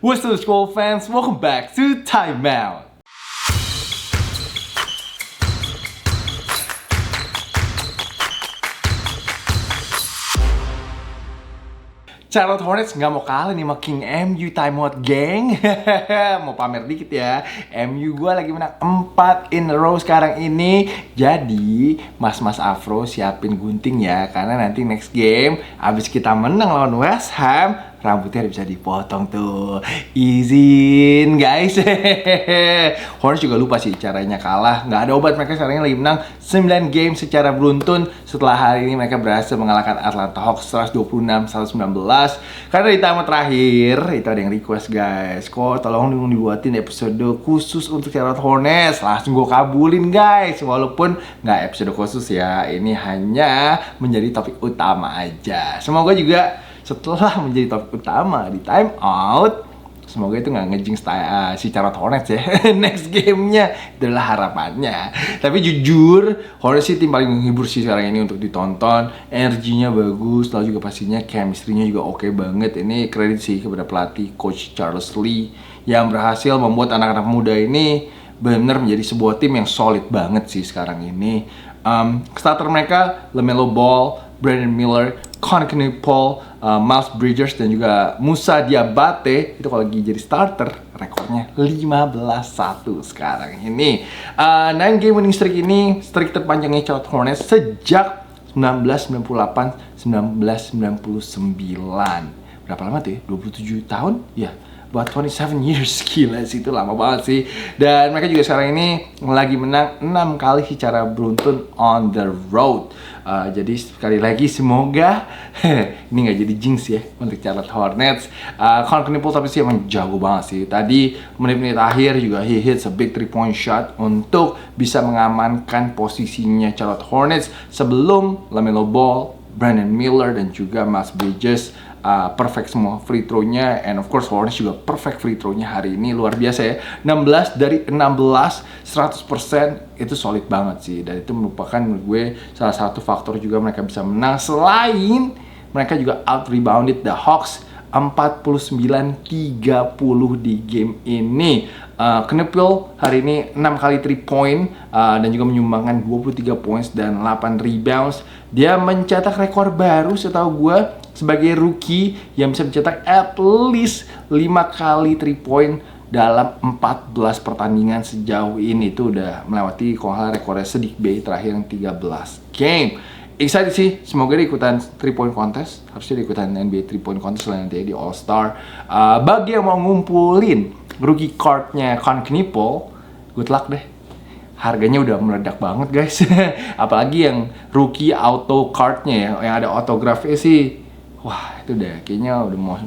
What's up, school fans? Welcome back to Time Out. Charlotte Hornets nggak mau kalah nih sama King MU Time Out, geng. Mau pamer dikit ya. MU gue lagi menang 4 in a row sekarang ini. Jadi, mas-mas Afro siapin gunting ya. Karena nanti next game, abis kita menang lawan West Ham, rambutnya bisa dipotong tuh. Izin guys. Hornets juga lupa sih caranya kalah. Nggak ada obat, mereka sekarang lagi menang 9 game secara beruntun. Setelah hari ini mereka berhasil mengalahkan Atlanta Hawks 126-119. Karena di tamu terakhir itu ada yang request guys, kok tolong dibuatin episode khusus untuk Charlotte Hornets. Langsung gue kabulin guys, walaupun nggak episode khusus ya, ini hanya menjadi topik utama aja. Semoga juga setelah menjadi topik utama di Time Out, semoga itu nggak ngejinx si Charlotte Hornets ya. Next gamenya, itulah harapannya. Tapi jujur, Hornets sih tim paling menghibur sih sekarang ini untuk ditonton. Energinya bagus, lalu juga pastinya chemistry-nya juga oke banget. Ini kredit sih kepada pelatih Coach Charles Lee yang berhasil membuat anak-anak muda ini benar menjadi sebuah tim yang solid banget sih sekarang ini. Starter mereka LaMelo Ball, Brandon Miller, Conley Paul, Miles Bridges dan juga Musa Diabate itu kalau lagi jadi starter rekornya 15-1 sekarang ini. 9 game winning streak ini streak terpanjangnya Charlotte Hornets sejak 1998-1999. Berapa lama tuh ya? 27 tahun? Ya, buat 27 years. Gila sih, itu lama banget sih. Dan mereka juga sekarang ini lagi menang 6 kali secara beruntun on the road. Jadi sekali lagi semoga ini nggak jadi jinx ya untuk Charlotte Hornets. Conley Paul tapi sih emang jago banget sih. Tadi menit-menit akhir juga he hits a big 3-point shot untuk bisa mengamankan posisinya Charlotte Hornets sebelum LaMelo Ball, Brandon Miller dan juga Miles Bridges perfect semua free throw-nya, and of course Hornets juga perfect free throw-nya hari ini, luar biasa ya. 16 dari 16 100% itu solid banget sih, dan itu merupakan menurut gue salah satu faktor juga mereka bisa menang. Selain mereka juga out rebounded the Hawks 49-30 di game ini. Knepil hari ini 6 kali 3 point dan juga menyumbangkan 23 points dan 8 rebounds. Dia mencetak rekor baru setahu gue sebagai rookie yang bisa mencetak at least 5 kali 3 point dalam 14 pertandingan sejauh ini. Itu udah melewati kalau rekornya Sadiq Bey terakhir yang 13 game. Excited sih, semoga dia ikutan 3-point contest. Harusnya dia ikutan NBA 3-point contest lah nanti di All-Star. Bagi yang mau ngumpulin rookie card-nya Conley Paul, good luck deh. Harganya udah meledak banget guys. Apalagi yang rookie auto card-nya ya, yang ada autografnya sih. Wah, itu udah kayaknya udah mau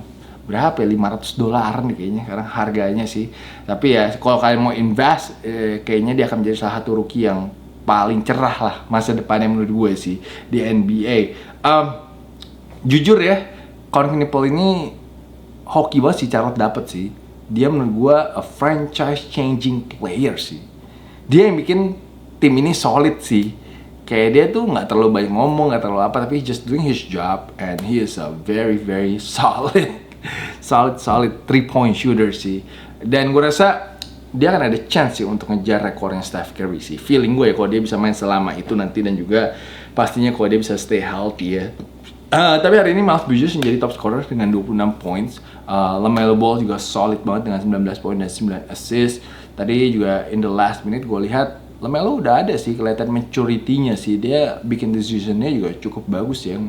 berapa ya, $500 nih kayaknya sekarang harganya sih. Tapi ya kalau kalian mau invest, kayaknya dia akan menjadi salah satu rookie yang paling cerah lah masa depannya menurut gue sih di NBA. Jujur ya, Conley Paul ini hoki banget sih Charlotte dapet sih. Dia menurut gue a franchise changing player sih. Dia yang bikin tim ini solid sih. Kayak dia tuh nggak terlalu banyak ngomong, nggak terlalu apa, tapi just doing his job and he is a very solid 3-point shooter sih. Dan gue rasa dia akan ada chance sih untuk ngejar rekornya Steph Curry sih. Feeling gue ya kalau dia bisa main selama itu nanti, dan juga pastinya kalau dia bisa stay healthy ya. Tapi hari ini Miles Bridges menjadi top scorer dengan 26 points. LaMelo Ball juga solid banget dengan 19 poin dan 9 assist. Tadi juga in the last minute gue lihat LaMelo udah ada sih kelihatan maturity-nya sih. Dia bikin decision-nya juga cukup bagus ya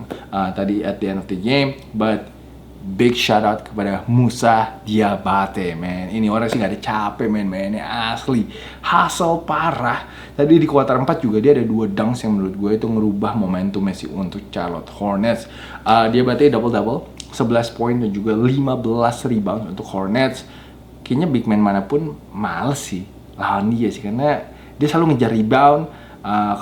tadi at the end of the game. But big shout out kepada Musa Diabate, man. Ini orang sih gak ada capek mainnya asli. Hustle parah. Tadi di kuarter 4 juga dia ada 2 dunks yang menurut gue itu ngerubah momentum Messi untuk Charlotte Hornets. Diabate double-double, 11 poin dan juga 15 rebound untuk Hornets. Kayaknya big man manapun males sih lawan dia sih, karena dia selalu ngejar rebound,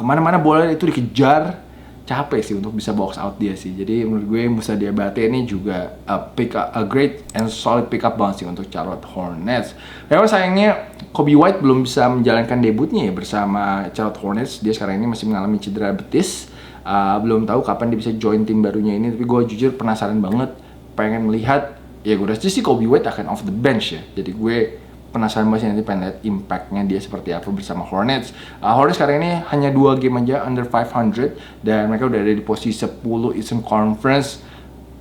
kemana-mana bola itu dikejar. Capek sih untuk bisa box out dia sih. Jadi menurut gue Musa Diabate ini juga a great and solid pick up banget sih untuk Charlotte Hornets. Memang sayangnya Kobe White belum bisa menjalankan debutnya ya bersama Charlotte Hornets. Dia sekarang ini masih mengalami cedera betis. Belum tahu kapan dia bisa join tim barunya ini. Tapi gue jujur penasaran banget, pengen melihat ya gue rasa sih Kobe White akan off the bench ya. Jadi gue penasaran banget sih nanti pengen lihat impact-nya dia seperti apa bersama Hornets. Hornets sekarang ini hanya 2 game aja under 500 dan mereka udah ada di posisi 10 Eastern Conference.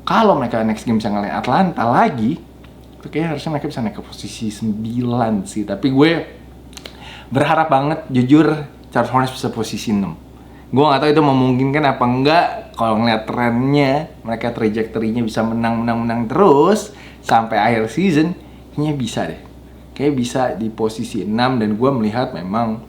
Kalau mereka next game bisa ngalahin Atlanta lagi, itu kayaknya harusnya mereka bisa naik ke posisi 9 sih. Tapi gue berharap banget jujur Charlotte Hornets bisa posisi 6. Gue gak tahu itu memungkinkan apa enggak. Kalau ngeliat trennya, mereka trajectory-nya bisa menang terus sampai akhir season, kayaknya bisa deh. Kayak bisa di posisi 6 dan gue melihat memang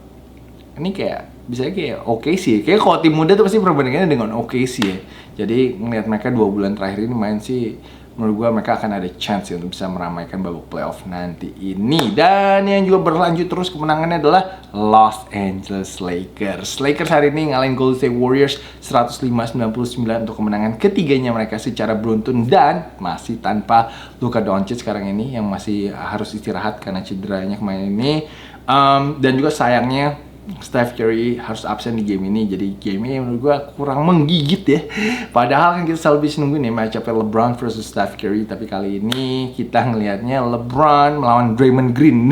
ini kayak bisa kayak OKC. Kayak kalau tim muda tuh pasti perbandingannya dengan OKC ya. Jadi ngelihat mereka 2 bulan terakhir ini main sih, menurut gue mereka akan ada chance ya untuk bisa meramaikan babak playoff nanti ini. Dan yang juga berlanjut terus kemenangannya adalah Los Angeles Lakers. Lakers hari ini ngalahin Golden State Warriors 105-99 untuk kemenangan ketiganya mereka secara beruntun dan masih tanpa Luka Doncic sekarang ini yang masih harus istirahat karena cederanya kemarin ini. Dan juga sayangnya Steph Curry harus absen di game ini, jadi game ini menurut gue kurang menggigit ya. Padahal kan kita selalu bisa nungguin ya match-up LeBron versus Steph Curry, tapi kali ini kita ngelihatnya LeBron melawan Draymond Green.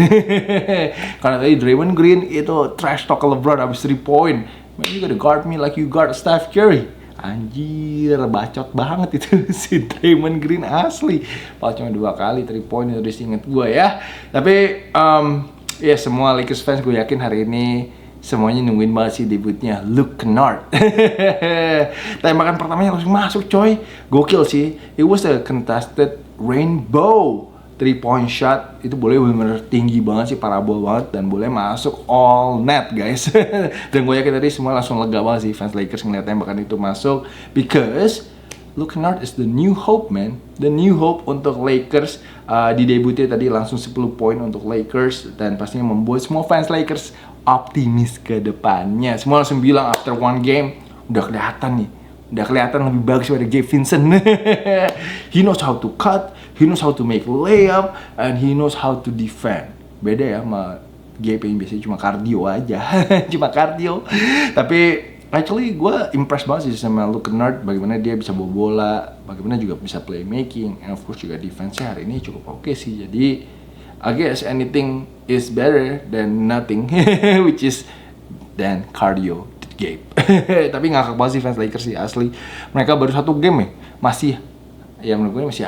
Karena tadi Draymond Green itu trash talk ke LeBron abis 3 point. Man, you gotta guard me like you guard Steph Curry. Anjir, bacot banget itu si Draymond Green asli. Paling cuma 2 kali 3 point itu disinget gue ya. Tapi ya semua Lakers fans gue yakin hari ini semuanya nungguin banget sih debutnya Luke Kennard. Tembakan pertamanya langsung masuk coy. Gokil sih. It was a contested rainbow 3-point shot. Itu boleh bener-bener tinggi banget sih, parabol banget. Dan boleh masuk all net guys. Dan gue yakin tadi semua langsung lega banget sih fans Lakers ngeliat tembakan itu masuk. Because Luke Kennard is the new hope man. The new hope untuk Lakers. Di debutnya tadi langsung 10 poin untuk Lakers. Dan pastinya membuat semua fans Lakers optimis ke depannya. Semua langsung bilang after one game, udah kelihatan nih. Udah kelihatan lebih bagus daripada Gabe Vincent. He knows how to cut, he knows how to make layup, and he knows how to defend. Beda ya sama Gabe yang biasanya cuma cardio aja. Cuma cardio. Tapi actually gue impressed banget sih sama Luke Kennard. Bagaimana dia bisa bawa bola, bagaimana juga bisa playmaking, and of course juga defense-nya hari ini cukup oke sih. Jadi I guess anything is better than nothing. Which is than cardio Gabe. Tapi ngakak banget sih fans Lakers sih asli. Mereka baru 1 game ya, masih ya menurut gue masih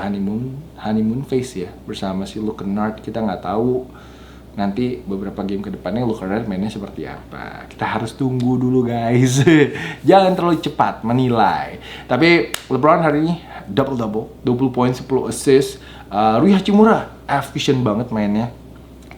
honeymoon phase ya bersama si Luke Kennard. Kita nggak tahu nanti beberapa game ke depannya Luke Kennard mainnya seperti apa. Kita harus tunggu dulu guys. Jangan terlalu cepat menilai. Tapi LeBron hari ini double-double, 20 poin, 10 assist. Rui Hachimura efficient banget mainnya.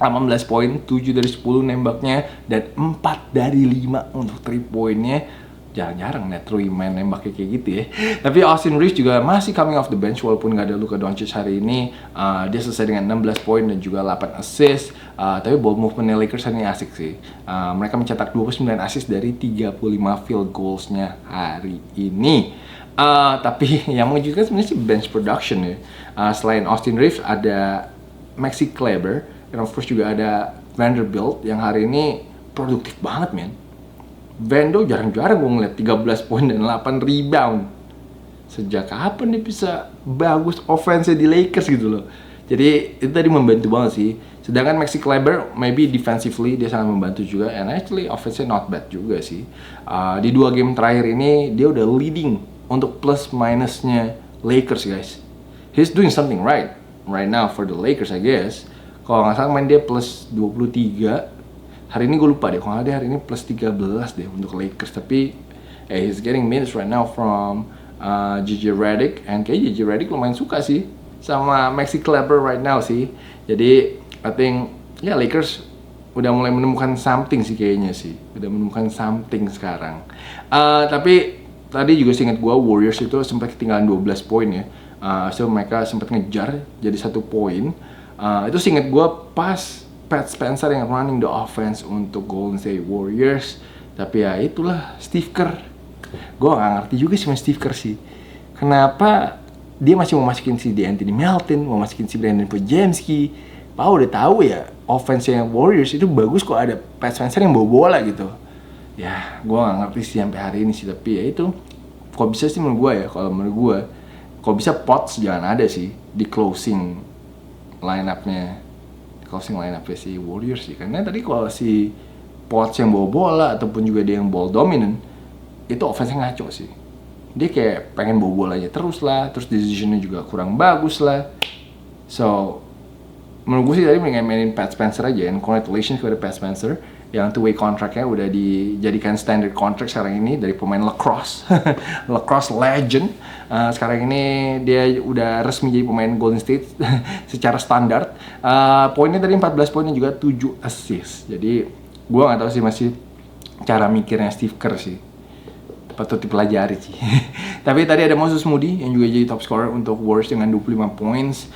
18 poin, 7 dari 10 nembaknya, dan 4 dari 5 untuk 3 poinnya. Jarang-jarang net Rui main nembaknya kayak gitu ya. Tapi Austin Reeves juga masih coming off the bench walaupun gak ada Luka Doncic hari ini. Dia selesai dengan 16 poin dan juga 8 assist. Tapi ball movement Lakers hari ini asik sih. Mereka mencetak 29 assist dari 35 field goals-nya hari ini. Tapi yang mengejutkan sebenarnya sih bench production ya. Selain Austin Reeves ada Maxi Kleber, dan of course juga ada Vanderbilt yang hari ini produktif banget men. Vando jarang-jarang gue ngeliat 13 poin dan 8 rebound. Sejak kapan dia bisa bagus offense di Lakers gitu loh. Jadi itu tadi membantu banget sih. Sedangkan Maxi Kleber maybe defensively dia sangat membantu juga. And actually offense-nya not bad juga sih. Di 2 game terakhir ini dia udah leading untuk plus minusnya Lakers guys. He's doing something right now for the Lakers I guess. Kalau nggak salah main dia plus 23. Hari ini gue lupa deh, kalau nggak dia hari ini plus 13 deh untuk Lakers. Tapi he's getting minutes right now from JJ Redick. And kayak JJ Redick lumayan suka sih sama Maxi Kleber right now sih. Jadi I think ya Lakers udah mulai menemukan something sih kayaknya sih. Udah menemukan something sekarang. Tapi tadi juga seingat gue Warriors itu sempat ketinggalan 12 poin ya. So mereka sempat ngejar jadi 1 poin. Itu seingat gue pas Pat Spencer yang running the offense untuk Golden State Warriors. Tapi ya itulah Steve Kerr. Gue gak ngerti juga sih sama Steve Kerr sih. Kenapa dia masih mau masukin si Anthony Melton, mau masukin si Brandon Podziemski. Pak udah tahu ya offense yang Warriors itu bagus kok ada Pat Spencer yang bawa bola gitu. Ya gue gak ngerti sih sampai hari ini sih. Tapi ya itu kok bisa sih menurut gue ya. Kalau menurut gue kok bisa Potts jangan ada sih di closing line-up-nya si Warriors sih. Karena tadi kalau si Potts yang bawa bola ataupun juga dia yang ball dominant, itu offense-nya ngaco sih. Dia kayak pengen bawa bolanya terus lah, terus decision-nya juga kurang bagus lah. So, menurut gue sih tadi mendingan mainin Pat Spencer aja, and congratulations kepada Pat Spencer yang two-way contract-nya udah dijadikan standard contract sekarang ini dari pemain lacrosse lacrosse legend. Sekarang ini dia udah resmi jadi pemain Golden State secara standar. Poinnya tadi 14 poin dan juga 7 assist. Jadi gue nggak tahu sih, masih cara mikirnya Steve Kerr sih patut dipelajari sih. Tapi tadi ada Moses Moody yang juga jadi top scorer untuk Warriors dengan 25 points.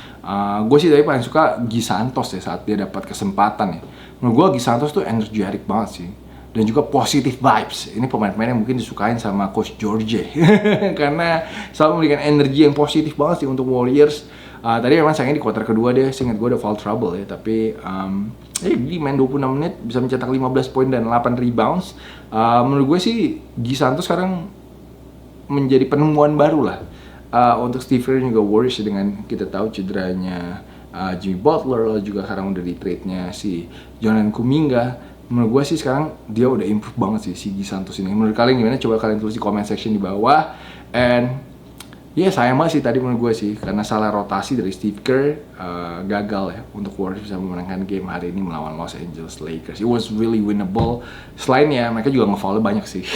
Gue sih tadi paling suka Guy Santos ya saat dia dapat kesempatan ya. Menurut gue Guy Santos tuh energetic banget sih. Dan juga positive vibes. Ini pemain-pemain yang mungkin disukain sama Coach George. Karena selalu memberikan energi yang positif banget sih untuk Warriors. Tadi memang sayangnya di kuarter kedua dia, seingat gue ada foul trouble ya. Tapi dia main 26 menit, bisa mencetak 15 poin dan 8 rebounds. Menurut gue sih Guy Santos sekarang menjadi penemuan baru lah untuk Steve Kerr juga Warriors, dengan kita tahu cederanya Jimmy Butler, lalu juga sekarang udah di trade-nya si Jonathan Kuminga. Menurut gue sih sekarang dia udah improve banget sih si Guy Santos ini. Menurut kalian gimana? Coba kalian tulis di comment section di bawah. And sayang banget sih tadi menurut gue sih, karena salah rotasi dari Steve Kerr, gagal ya untuk Warriors bisa memenangkan game hari ini melawan Los Angeles Lakers. It was really winnable. Selain ya mereka juga nge-foul banyak sih.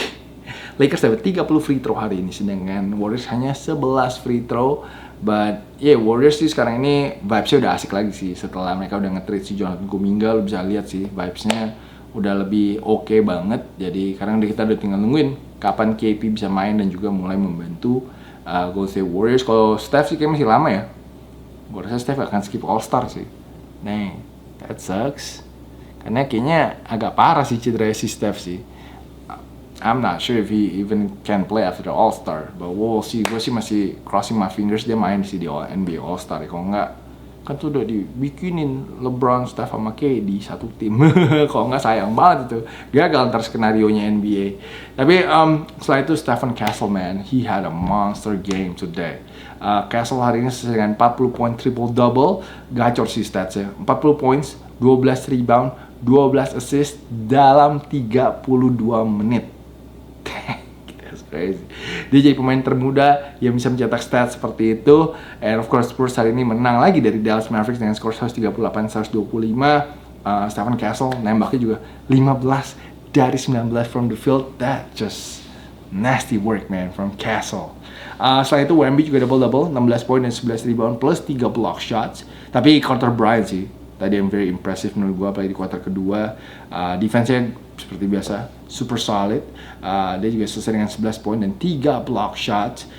Lakers dapat 30 free throw hari ini, sedangkan Warriors hanya 11 free throw. But Warriors sih sekarang ini vibes-nya udah asik lagi sih. Setelah mereka udah nge-trade si Jonathan Kuminga, lo bisa lihat sih vibes-nya udah lebih oke banget. Jadi sekarang kita udah tinggal nungguin kapan KP bisa main dan juga mulai membantu Golden State Warriors. Kalau Steph sih kayaknya masih lama ya. Gue rasa Steph akan skip All-Star sih. Dang, that sucks. Karena kayaknya agak parah sih cedera si Steph sih. I'm not sure if he even can play after the All-Star, but we'll see. Gue sih masih crossing my fingers dia main sih di NBA All-Star ya. Kalau enggak, kan tuh udah dibikinin LeBron, Steph sama KD satu tim. Kalau enggak sayang banget itu. Gagal ntar skenario-nya NBA. Tapi setelah itu Stephen Castle, man, he had a monster game today. Castle hari ini dengan 40 poin triple-double. Gacor sih statsnya. 40 points, 12 rebound, 12 assist dalam 32 menit. That's crazy. Dia jadi pemain termuda yang bisa mencetak stats seperti itu. And of course Spurs hari ini menang lagi dari Dallas Mavericks dengan skor 138-125. Stephen Castle nembaknya juga 15 dari 19 from the field. That just nasty work, man, from Castle. Setelah itu Wemby juga double-double, 16 poin dan 11 rebound plus 3 block shots. Tapi Carter Bryant sih tadi yang very impressive menurut gue, apalagi di kuarter kedua. Defense-nya seperti biasa super solid. Dia juga selesai dengan 11 poin dan 3 block shots.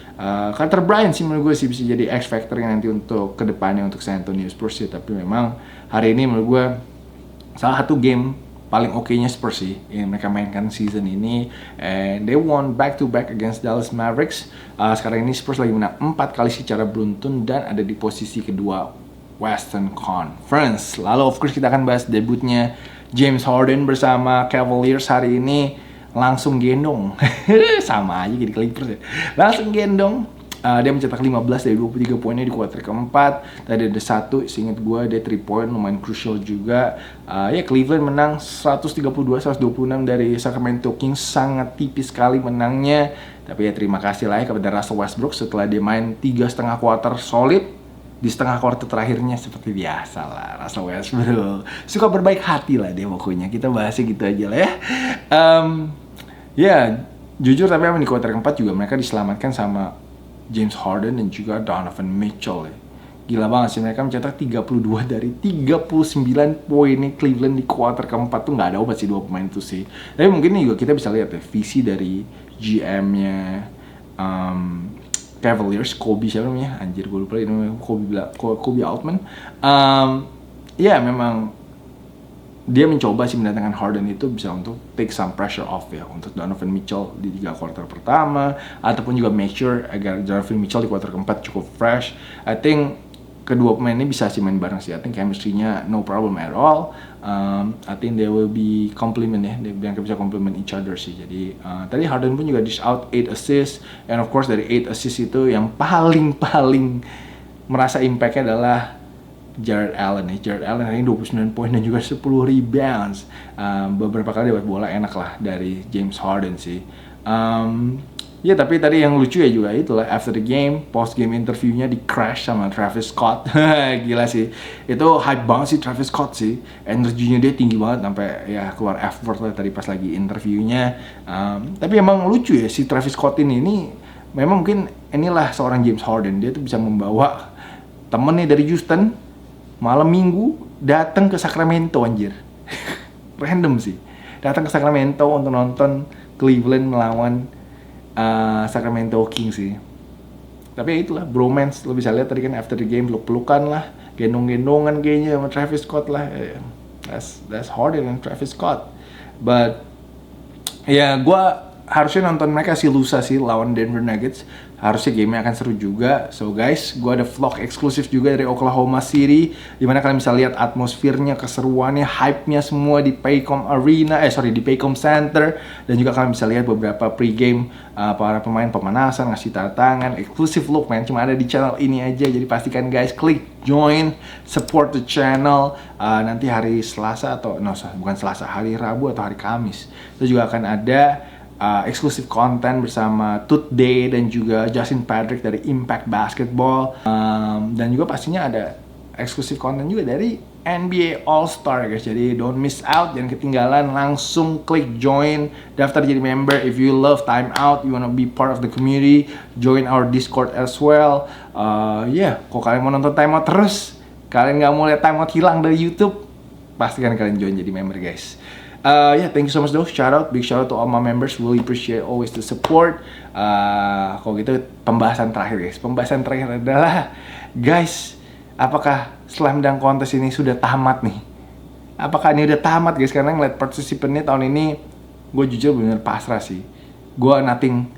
Carter Bryant sih menurut gue sih bisa jadi X factor yang nanti untuk kedepannya untuk San Antonio Spurs sih. Tapi memang hari ini menurut gue salah satu game paling oke-nya Spurs sih yang mereka mainkan season ini. And they won back to back against Dallas Mavericks. Sekarang ini Spurs lagi menang 4 kali secara beruntun dan ada di posisi kedua Western Conference. Lalu of course kita akan bahas debutnya James Harden bersama Cavaliers hari ini. Langsung gendong. Sama aja jadi Clippers ya. Langsung gendong. Dia mencetak 15 dari 23 poinnya di kuarter keempat. Tadi ada satu, seingat gue dia 3 point lumayan crucial juga. Cleveland menang 132-126 dari Sacramento Kings. Sangat tipis sekali menangnya. Tapi terima kasih lah ya kepada Russell Westbrook setelah dia main 3,5 kuarter solid. Di setengah kuarter terakhirnya seperti biasa lah Russell Westbrook. Suka berbaik hati lah dia pokoknya. Kita bahasnya gitu aja lah ya. Jujur tapi di kuarter keempat juga mereka diselamatkan sama James Harden dan juga Donovan Mitchell ya. Gila banget sih, mereka mencetak 32 dari 39 poin Cleveland di kuarter keempat tuh nggak ada obat sih dua pemain itu sih. Tapi mungkin juga kita bisa lihat ya visi dari GM-nya Cavaliers, Kobe siapa namanya? Anjir gue lupa namanya, Kobe Altman. Memang dia mencoba sih mendatangkan Harden itu bisa untuk take some pressure off ya untuk Donovan Mitchell di 3 kuarter pertama, ataupun juga make sure agar Donovan Mitchell di kuarter keempat cukup fresh. I think kedua pemain ini bisa sih main bareng sih. I think chemistry-nya no problem at all. I think they will be complement ya. Mereka bisa complement each other sih. Jadi tadi Harden pun juga dish out 8 assists. And of course dari 8 assists itu yang paling merasa impact-nya adalah Jared Allen nih. Jared Allen hari ini 29 poin dan juga 10 rebounds. Beberapa kali dapat bola enak lah dari James Harden sih. Ya tapi tadi yang lucu ya juga itulah, after the game, post game interviewnya di crash sama Travis Scott. Gila sih, itu hype banget sih Travis Scott sih, energinya dia tinggi banget sampai ya keluar effort lah tadi pas lagi interviewnya. Tapi emang lucu ya si Travis Scott ini memang mungkin inilah seorang James Harden, dia tuh bisa membawa temennya dari Houston malam minggu datang ke Sacramento anjir. Random sih, datang ke Sacramento untuk nonton Cleveland melawan Sacramento Kings sih. Tapi ya itulah bromance, lo bisa lihat tadi kan after the game peluk-pelukan lah, gendong-gendongan kayaknya sama Travis Scott lah. That's Harden and Travis Scott. But ya gue harusnya nonton mereka sih lusa sih lawan Denver Nuggets. Harusnya game-nya akan seru juga. So guys, gue ada vlog eksklusif juga dari Oklahoma City, dimana kalian bisa lihat atmosfernya, keseruannya, hype-nya semua di Paycom Arena, di Paycom Center. Dan juga kalian bisa lihat beberapa pre-game para pemain pemanasan, ngasih tanda tangan, eksklusif look man, cuma ada di channel ini aja. Jadi pastikan guys, klik join, support the channel. Nanti hari Selasa atau bukan Selasa, hari Rabu atau hari Kamis itu juga akan ada eksklusif konten bersama Tooth Day dan juga Justin Patrick dari Impact Basketball, dan juga pastinya ada eksklusif konten juga dari NBA All Star guys. Jadi don't miss out, jangan ketinggalan, langsung klik join, daftar jadi member. If you love Time Out, you wanna be part of the community, join our Discord as well. Kok kalian mau nonton Time Out terus, kalian nggak mau lihat Time Out hilang dari YouTube, pastikan kalian join jadi member guys. Thank you so much though. Big shout out to all my members. Really appreciate always the support. Kalau gitu pembahasan terakhir guys. Pembahasan terakhir adalah guys, apakah Slam Dunk Contest ini sudah tamat nih? Apakah ini udah tamat guys? Karena ngeliat partisipannya tahun ini, gue jujur bener pasrah sih. Gue nothing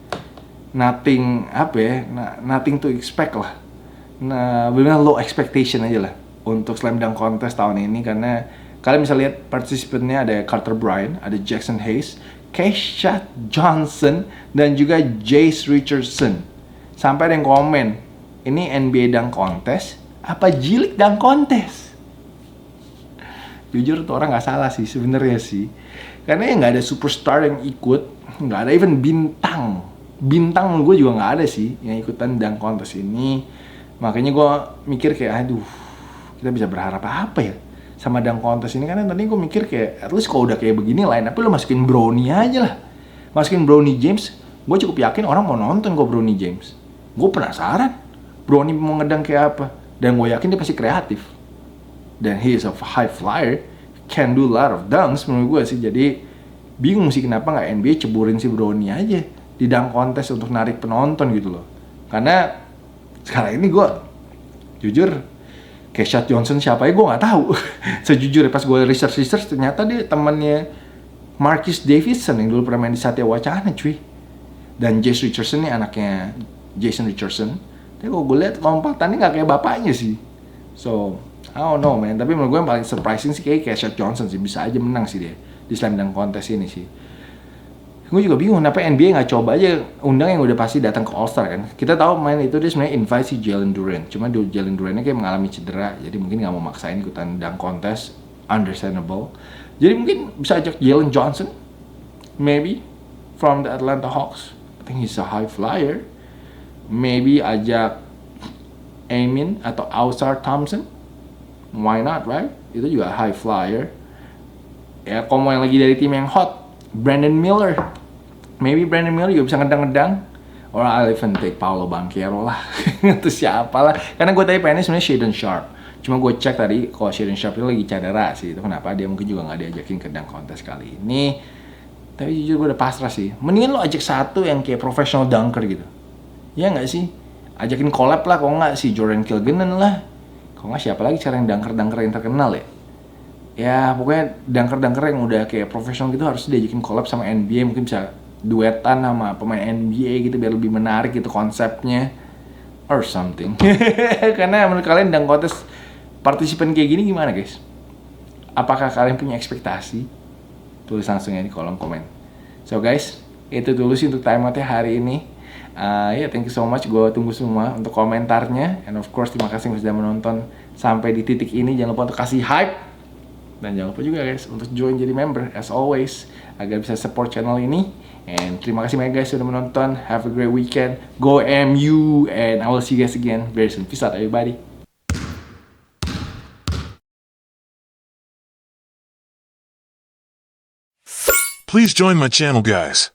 to expect lah. Nah, bener low expectation aja lah untuk Slam Dunk Contest tahun ini, karena kalian bisa lihat partisipannya ada Carter Bryant, ada Jackson Hayes, Keisha Johnson, dan juga Jace Richardson. Sampai ada yang komen, ini NBA Dunk Contest apa Jilik Dunk Contest? Jujur tuh orang nggak salah sih sebenarnya sih, karena ya nggak ada superstar yang ikut, nggak ada even bintang gue juga nggak ada sih yang ikutan Dunk Contest ini. Makanya gue mikir kayak aduh, kita bisa berharap apa ya sama Dunk Contest ini, karena tadi gue mikir kayak at least kalau udah kayak begini line up lo masukin Bronny aja lah, masukin Bronny James, gue cukup yakin orang mau nonton kok Bronny James. Gue penasaran Bronny mau ngedang kayak apa, dan gue yakin dia pasti kreatif, dan he is a high flyer, can do a lot of dunks menurut gue sih. Jadi bingung sih kenapa nggak NBA ceburin si Bronny aja di Dunk Contest untuk narik penonton gitu loh. Karena sekarang ini gue jujur Keisha Johnson siapa ya gue nggak tahu. Sejujurnya pas gue research ternyata dia temannya Marcus Davidson yang dulu pernah main di Satya Wacana cuy. Dan Jace Richardson nih anaknya Jason Richardson. Tapi kalau gue lihat lompatannya nggak kayak bapaknya sih. So I don't know man. Tapi menurut gue yang paling surprising sih kayak Keisha Johnson sih, bisa aja menang sih dia di Slam Dunk Contest ini sih. Gue juga bingung kenapa NBA nggak coba aja undang yang udah pasti datang ke All Star kan. Kita tahu main itu dia sebenarnya invite si Jalen Duren, cuma Jalen Durennya kayak mengalami cedera, jadi mungkin nggak mau maksain ikutan Dunk Contest, understandable. Jadi mungkin bisa ajak Jalen Johnson, maybe from the Atlanta Hawks. I think he's a high flyer. Maybe ajak Amin atau Ausar Thompson. Why not, right? Itu juga high flyer. Ya, kalau mau yang lagi dari tim yang hot, Brandon Miller. Maybe Brandon Miller juga bisa ngedang-ngedang. Or I'll even take Paolo Banchero lah. Itu siapa lah. Karena gue tadi pengennya sebenarnya Shaedon Sharpe. Cuma gue cek tadi kalau Shaedon Sharpe itu lagi cedera sih. Itu kenapa dia mungkin juga gak diajakin ke dunk contest kali ini. Tapi jujur gue udah pasrah sih. Mendingan lo ajak satu yang kayak professional dunker gitu. Ya gak sih? Ajakin collab lah. Kalau gak si Jordan Kilganon lah. Kalau gak siapa lagi cara yang dunker-dunker yang terkenal ya. Ya pokoknya dunker-dunker yang udah kayak profesional gitu harus diajakin collab sama NBA. Mungkin bisa duetan sama pemain NBA gitu biar lebih menarik gitu konsepnya. Or something. Karena menurut kalian dunk contest partisipan kayak gini gimana guys? Apakah kalian punya ekspektasi? Tulis langsung ya di kolom komen. So guys, itu dulu sih untuk time out-nya hari ini. Ya, thank you so much. Gue tunggu semua untuk komentarnya. And of course, terima kasih yang sudah menonton sampai di titik ini. Jangan lupa untuk kasih hype. Dan jangan lupa juga guys untuk join jadi member as always agar bisa support channel ini. And terima kasih banyak guys sudah menonton. Have a great weekend. Go MU and I will see you guys again very soon. Peace out everybody. Please join my channel, guys.